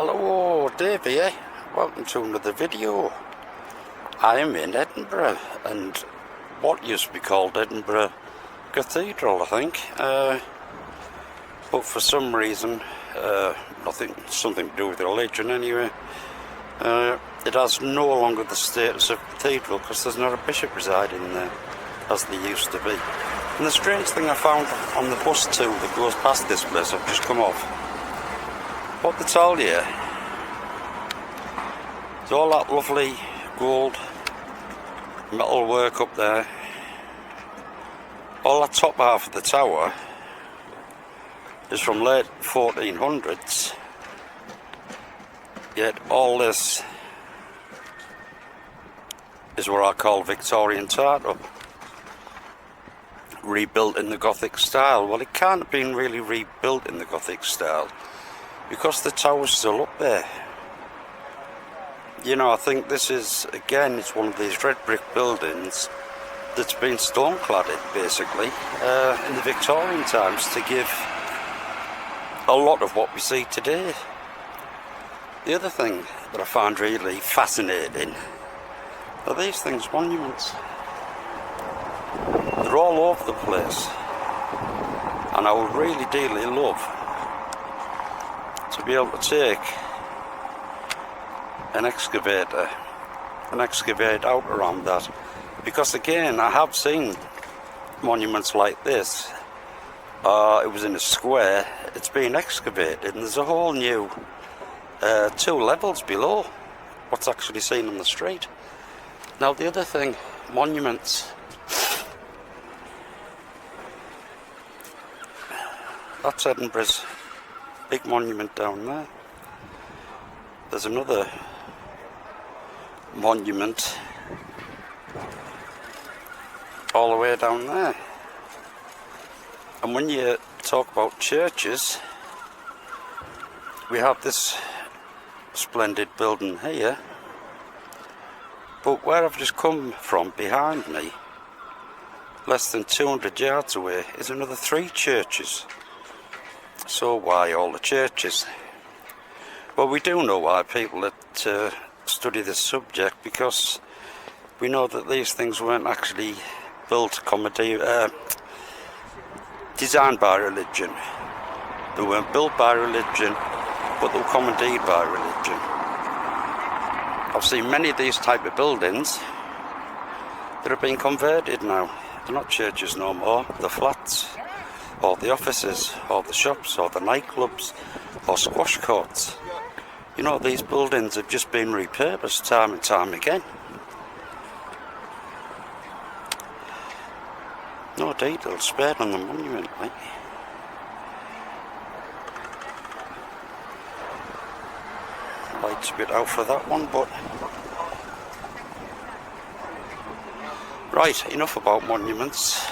Hello, Dave here. Welcome to another video. I am in Edinburgh, and what used to be called Edinburgh Cathedral, I think. But for some reason, something to do with religion anyway, it has no longer the status of cathedral because there's not a bishop residing there as there used to be. And the strange thing I found on the bus too that goes past this place, I've just come off, what they tell you, there's all that lovely gold metal work up there, all that top half of the tower is from late 1400s, yet all this is what I call Victorian tartan, rebuilt in the Gothic style. Well, it can't have been really rebuilt in the Gothic style because the tower's still up there. You know, I think this is, again, it's one of these red brick buildings that's been stone cladded basically in the Victorian times to give a lot of what we see today. The other thing that I find really fascinating are these things, monuments. They're all over the place, and I would really dearly love to be able to take an excavator and excavate out around that, because again, I have seen monuments like this. It was in a square, it's been excavated, and there's a whole new 2 levels below what's actually seen on the street. Now the other thing, monuments, that's Edinburgh's big monument down there. There's another monument all the way down there. And when you talk about churches, we have this splendid building here, but where I've just come from behind me, less than 200 yards away, is another 3 churches. So why all the churches? Well, we do know why, people that study this subject, because we know that these things weren't actually built, designed by religion. They weren't built by religion, but they were commandeered by religion. I've seen many of these type of buildings that have been converted now. They're not churches no more, they're flats, or the offices, or the shops, or the nightclubs, or squash courts. You know, these buildings have just been repurposed time and time again. No detail spared on the monument, like. Light's a bit out for that one, but right, enough about monuments.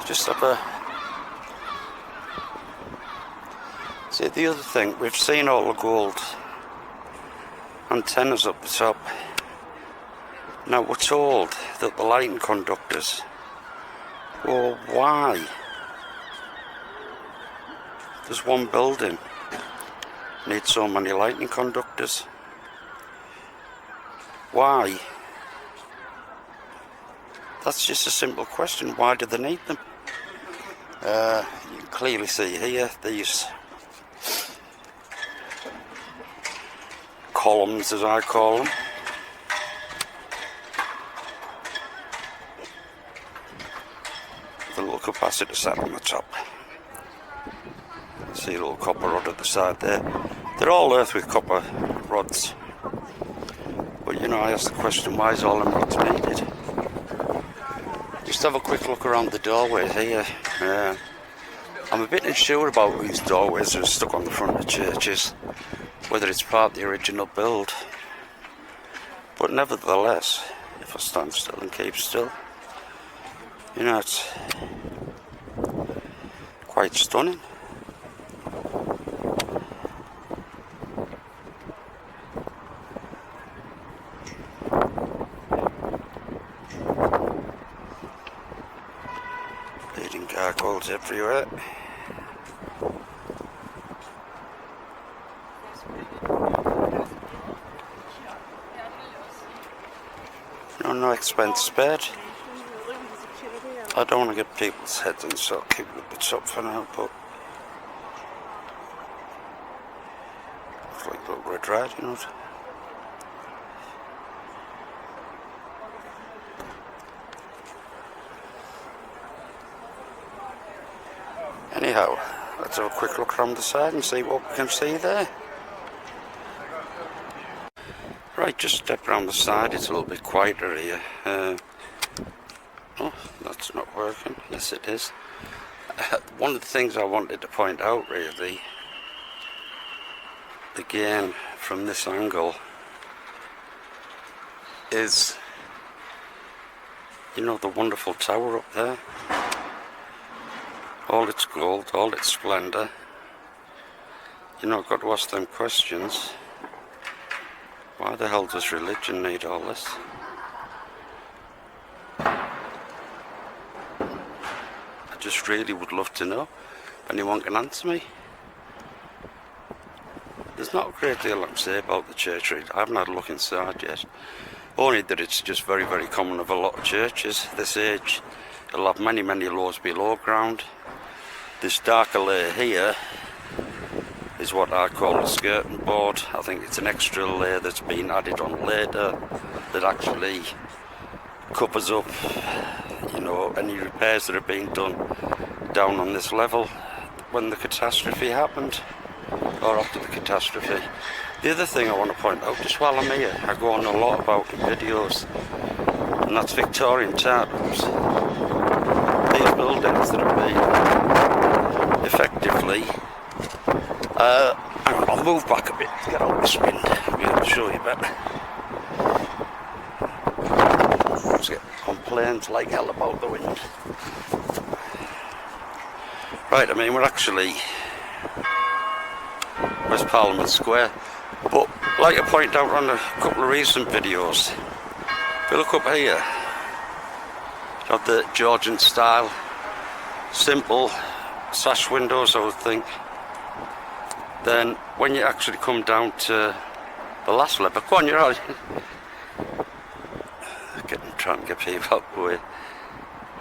Just have a see. The other thing, we've seen all the gold antennas up the top. Now we're told that the lighting conductors, well, why? There's one building needs so many lighting conductors. Why? That's just a simple question. Why do they need them? You can clearly see here these columns, as I call them. The little capacitor sat on the top. See a little copper rod at the side there. They're all earth with copper rods. But you know, I asked the question, why is all them rods needed? Just have a quick look around the doorways here. I'm a bit unsure about these doorways that are stuck on the front of churches, whether it's part of the original build. But nevertheless, if I stand still and keep still, you know, it's quite stunning. Leading gargoyles everywhere. no expense spared. I don't want to get people's heads in, so I'll keep the bits up for now, but looks like Little Red Riding Hood. Anyhow, let's have a quick look around the side and see what we can see there. Right, just step around the side, it's a little bit quieter here. Oh, that's not working. Yes, it is. One of the things I wanted to point out really, again from this angle, is, you know, the wonderful tower up there. All its gold, all its splendour. You know, I've got to ask them questions. Why the hell does religion need all this? I just really would love to know. If anyone can answer me. There's not a great deal I can say about the church. I haven't had a look inside yet. Only that it's just very, very common of a lot of churches this age. It'll have many, many lows below ground. This darker layer here is what I call a skirting board. I think it's an extra layer that's been added on later that actually covers up, you know, any repairs that have been done down on this level when the catastrophe happened, or after the catastrophe. The other thing I want to point out, just while I'm here, I go on a lot about in videos, and that's Victorian towers. These buildings that have been effectively, hang on, I'll move back a bit to get out of this wind, I'll be able to show you better. Let's get complaints like hell about the wind. Right, I mean, we're actually West Parliament Square, but like I pointed out on a couple of recent videos, if you look up here, you have the Georgian style, simple sash windows, I would think. Then when you actually come down to the last level, go on, you're right. Trying to get people out the way.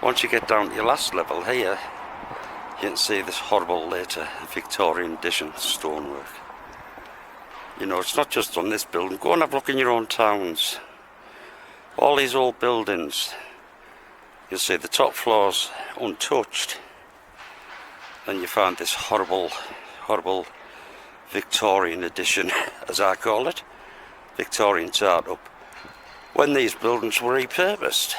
Once you get down to your last level here, you can see this horrible later Victorian addition stonework. You know, it's not just on this building. Go and have a look in your own towns. All these old buildings, you'll see the top floors untouched, and you find this horrible, horrible Victorian addition, as I call it, Victorian tart up, when these buildings were repurposed.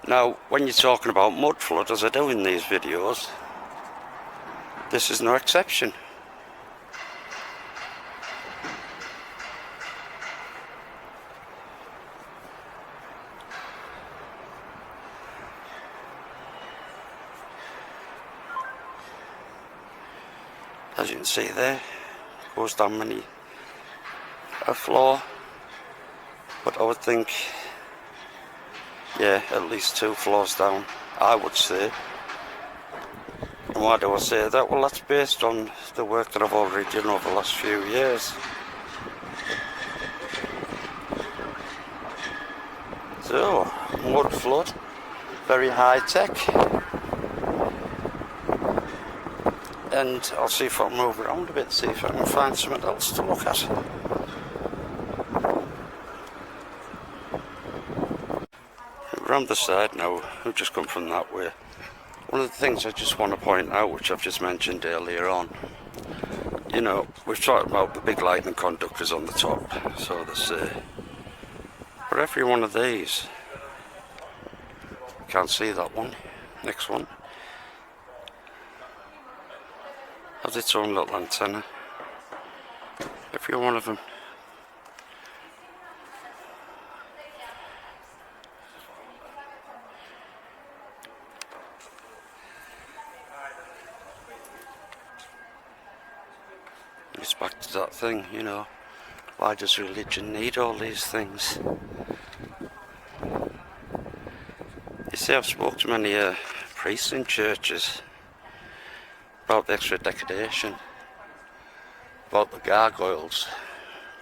Now, when you're talking about mud flood, as I do in these videos, this is no exception. As you can see there, it goes down many a floor, but I would think, yeah, at least 2 floors down, I would say. And why do I say that? Well, that's based on the work that I've already done over the last few years. So, mud flood, very high tech. And I'll see if I can move around a bit, see if I can find something else to look at. Around the side now, we've just come from that way. One of the things I just want to point out, which I've just mentioned earlier on, you know, we've talked about the big lightning conductors on the top, so to say. But every one of these, can't see that one, next one, has its own little antenna. Every one of them. It's back to that thing, you know, why does religion need all these things? You see, I've spoken to many priests in churches about the extra decoration, about the gargoyles,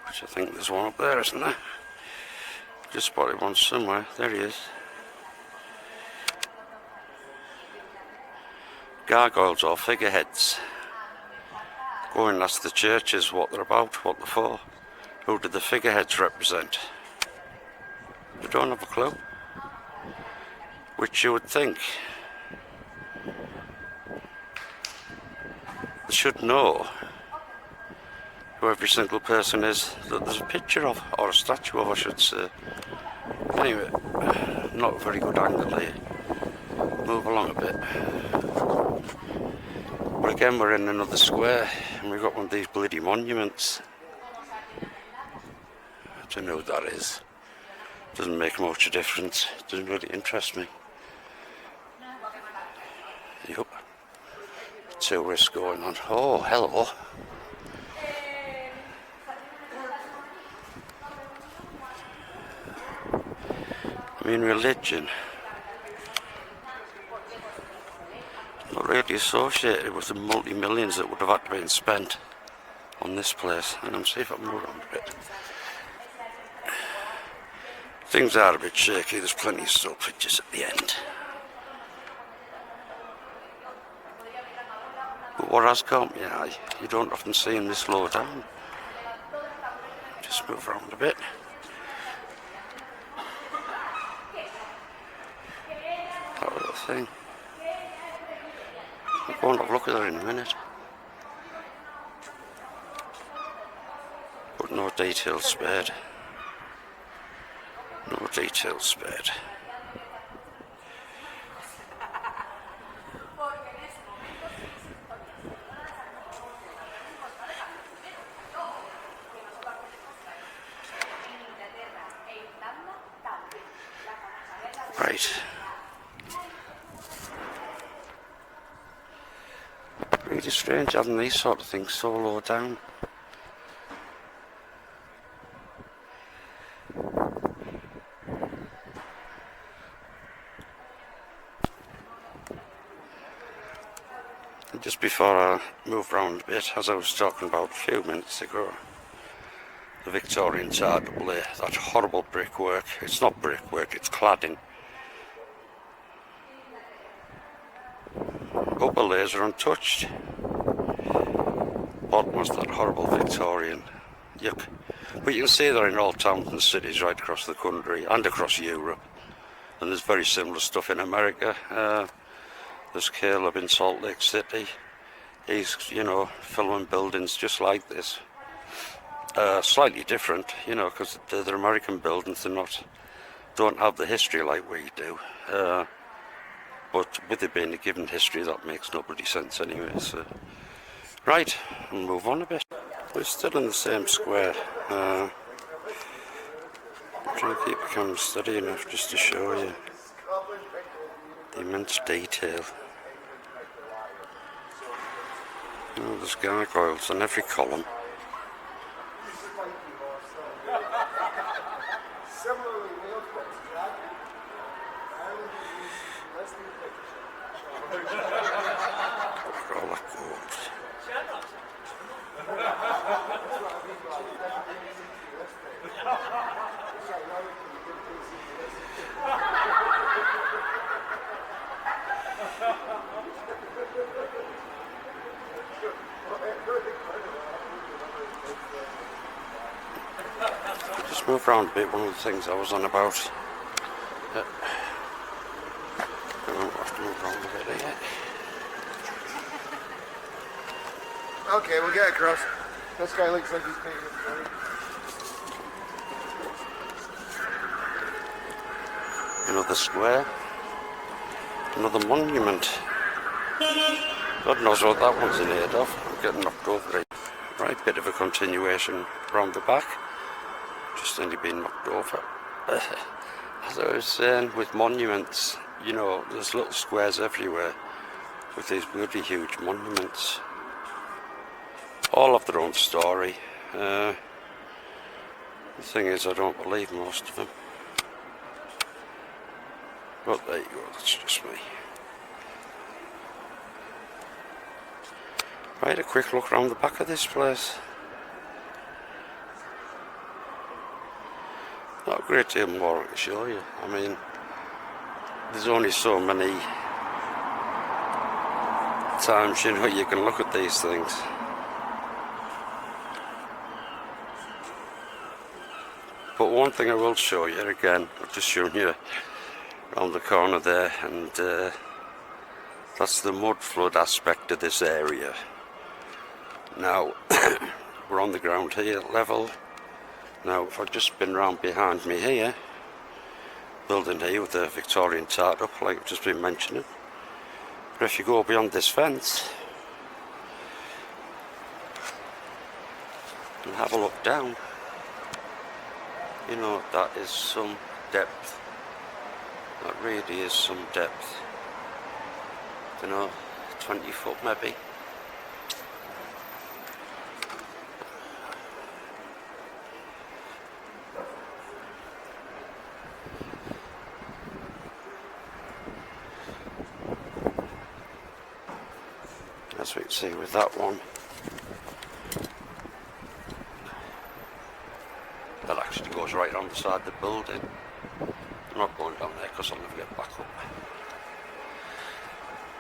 which I think there's one up there, isn't there? Just spotted one somewhere. There he is. Gargoyles or figureheads. Go and ask the churches what they're about, what they're for. Who do the figureheads represent? They don't have a clue. Which you would think they should know who every single person is that there's a picture of, or a statue of, I should say. Anyway, not a very good angle here. Move along a bit. But again, we're in another square, and we've got one of these bloody monuments. I don't know who that is. Doesn't make much of a difference. Doesn't really interest me. Yup. Tourists going on. Oh, hello. I mean, religion. Not really associated with the multi-millions that would have had to been spent on this place. And I'm see if I can move around a bit. Things are a bit shaky. There's plenty of still pictures at the end. But what has caught my eye, you don't often see them this low down. Just move around a bit. That little thing. I'll go and have a look at her in a minute. But no details spared. No details spared. Right. Really strange having these sort of things so low down. And just before I move round a bit, as I was talking about a few minutes ago, the Victorian tar double, that horrible brickwork. It's not brickwork, it's cladding. Upper layers are untouched. Bottom was that horrible Victorian. Yuck. But you can see they're in all towns and cities right across the country and across Europe. And there's very similar stuff in America. There's Caleb in Salt Lake City. He's, filming buildings just like this. Slightly different, because they're American buildings. Don't have the history like we do. But with it being a given history, that makes no bloody sense anyway. So. Right, we'll move on a bit. We're still in the same square. I'm trying to keep the camera steady enough just to show you the immense detail. There's gargoyles on every column. Look at all that gold. Just move around a bit. One of the things I was on about. Okay, we'll get across. This guy looks like he's paying it. Another square. Another monument. God knows what that one's in aid of. I'm getting knocked over it. Right, bit of a continuation round the back. Just only been knocked over. As I was saying, with monuments, there's little squares everywhere with these really huge monuments. All have their own story. The thing is, I don't believe most of them. But there you go, that's just me. Right, a quick look around the back of this place. Not a great deal more to show you. I mean, there's only so many times, you know, you can look at these things. But one thing I will show you again, I've just shown you around the corner there, and that's the mud flood aspect of this area. Now, we're on the ground here level. Now, if I've just spin round behind me here, building here with the Victorian tart up, like I've just been mentioning. But if you go beyond this fence and have a look down, you know, that is some depth. That really is some depth. I don't know, 20 foot maybe. As we can see with that one, that actually goes right on the side of the building. I'm not going down there because I'll never get back up.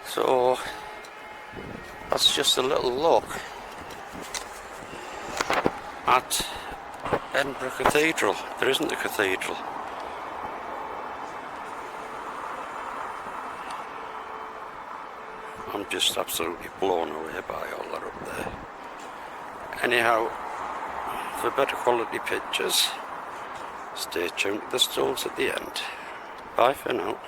So that's just a little look at Edinburgh Cathedral. There isn't a cathedral. I'm just absolutely blown away by all that up there. Anyhow, for better quality pictures, stay tuned to the stalls at the end. Bye for now.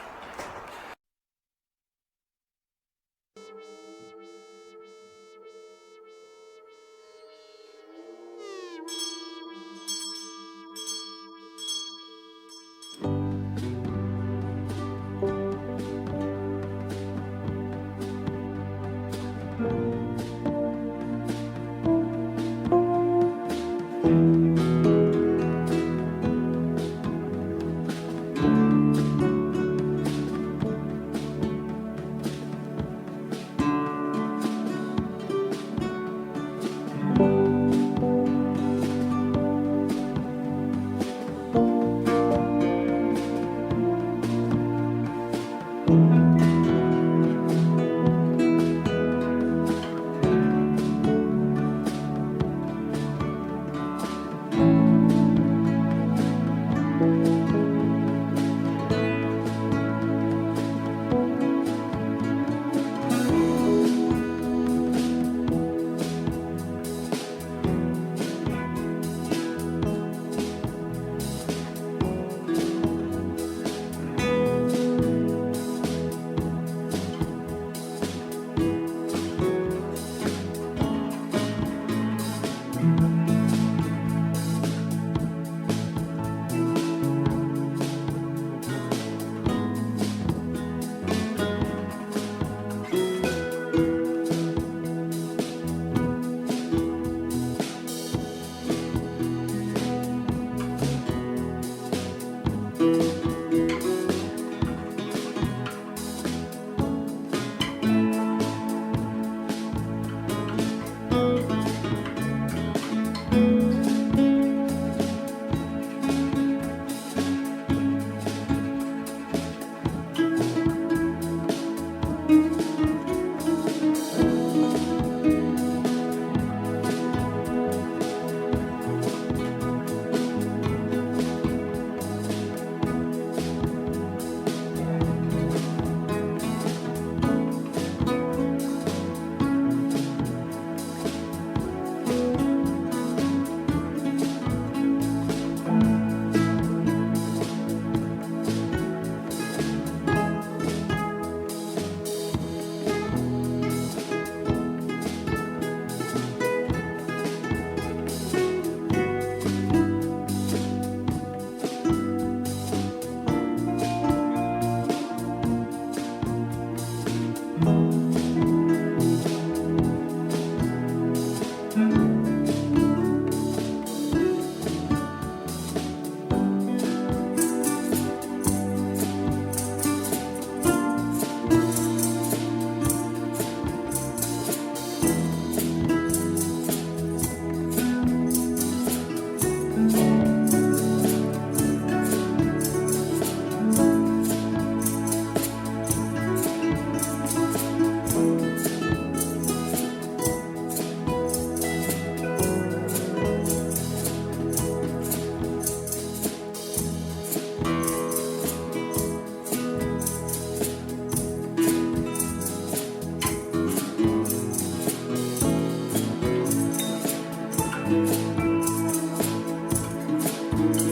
Bye.